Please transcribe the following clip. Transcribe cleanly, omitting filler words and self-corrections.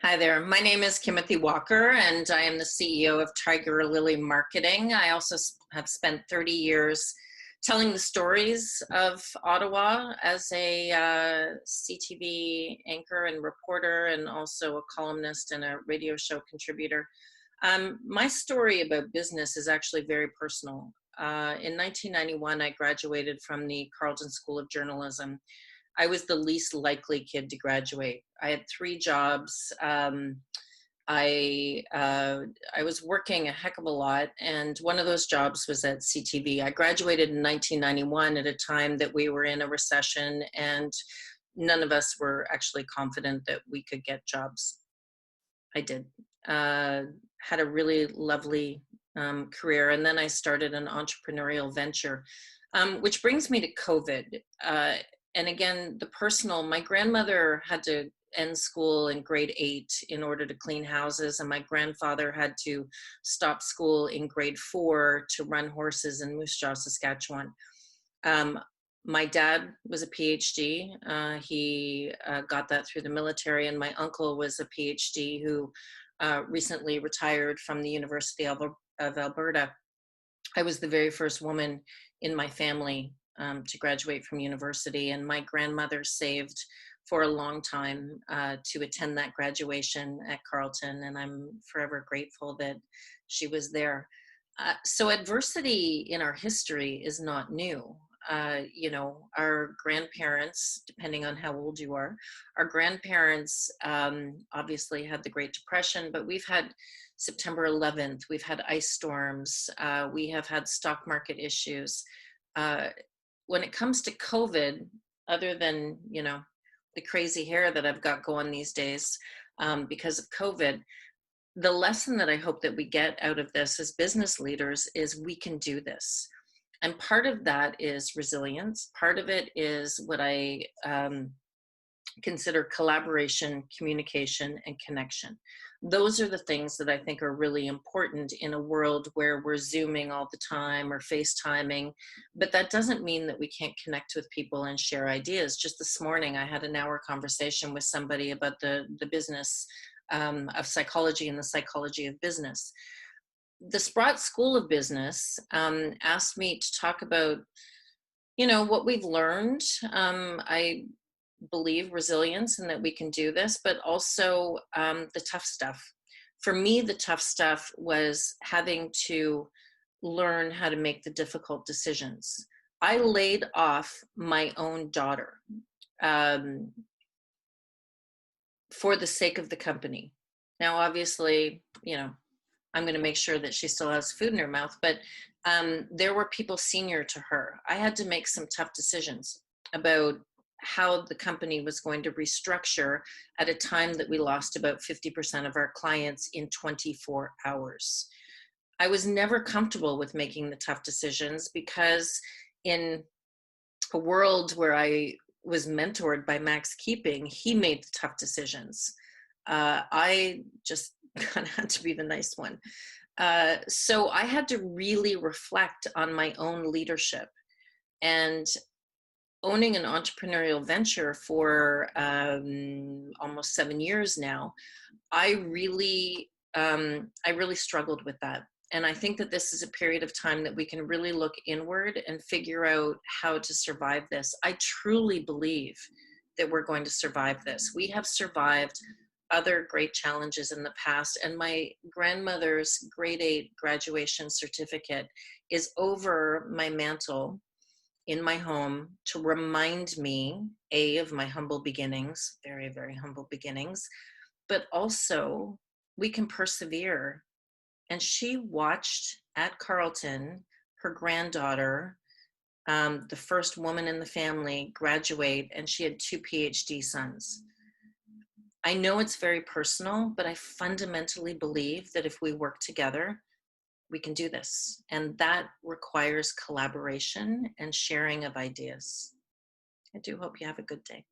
Hi there. My name is Kimothy Walker, and I am the CEO of Tiger Lily Marketing. I also have spent 30 years telling the stories of Ottawa as a CTV anchor and reporter, and also a columnist and a radio show contributor. My story about business is actually very personal. In 1991, I graduated from the Carleton School of Journalism. I was the least likely kid to graduate. I had three jobs. I was working a heck of a lot, and one of those jobs was at CTV. I graduated in 1991 at a time that we were in a recession, and none of us were actually confident that we could get jobs. I did. Had a really lovely career, and then I started an entrepreneurial venture, which brings me to COVID. And again, the personal, my grandmother had to end school in grade 8 in order to clean houses, and my grandfather had to stop school in grade 4 to run horses in Moose Jaw, Saskatchewan. My dad was a PhD. He got that through the military, and my uncle was a PhD who recently retired from the University of Alberta. I was the very first woman in my family to graduate from university, and my grandmother saved for a long time to attend that graduation at Carleton, and I'm forever grateful that she was there. So adversity in our history is not new. Our grandparents, depending on how old you are, our grandparents obviously had the Great Depression, but we've had September 11th, we've had ice storms, we have had stock market issues. When it comes to COVID, other than, the crazy hair that I've got going these days because of COVID, the lesson that I hope that we get out of this as business leaders is we can do this. And part of that is resilience. Part of it is what I consider collaboration, communication, and connection. Those are the things that I think are really important in a world where we're Zooming all the time or FaceTiming, but that doesn't mean that we can't connect with people and share ideas. Just this morning, I had an hour conversation with somebody about the business of psychology and the psychology of business. The Sprott School of Business asked me to talk about, what we've learned. I believe resilience and that we can do this, but also the tough stuff. For me, the tough stuff was having to learn how to make the difficult decisions. I laid off my own daughter for the sake of the company. Now, obviously, I'm going to make sure that she still has food in her mouth, but there were people senior to her. I had to make some tough decisions about how the company was going to restructure at a time that we lost about 50% of our clients in 24 hours. I was never comfortable with making the tough decisions because in a world where I was mentored by Max Keeping, he made the tough decisions. I just kind of had to be the nice one. So I had to really reflect on my own leadership. And owning an entrepreneurial venture for almost 7 years now, I really struggled with that. And I think that this is a period of time that we can really look inward and figure out how to survive this. I truly believe that we're going to survive this. We have survived other great challenges in the past, and my grandmother's grade 8 graduation certificate is over my mantle in my home to remind me, of my humble beginnings, very, very humble beginnings, but also we can persevere. And she watched at Carleton her granddaughter, the first woman in the family, graduate, and she had 2 PhD sons. I know it's very personal, but I fundamentally believe that if we work together, we can do this. And that requires collaboration and sharing of ideas. I do hope you have a good day.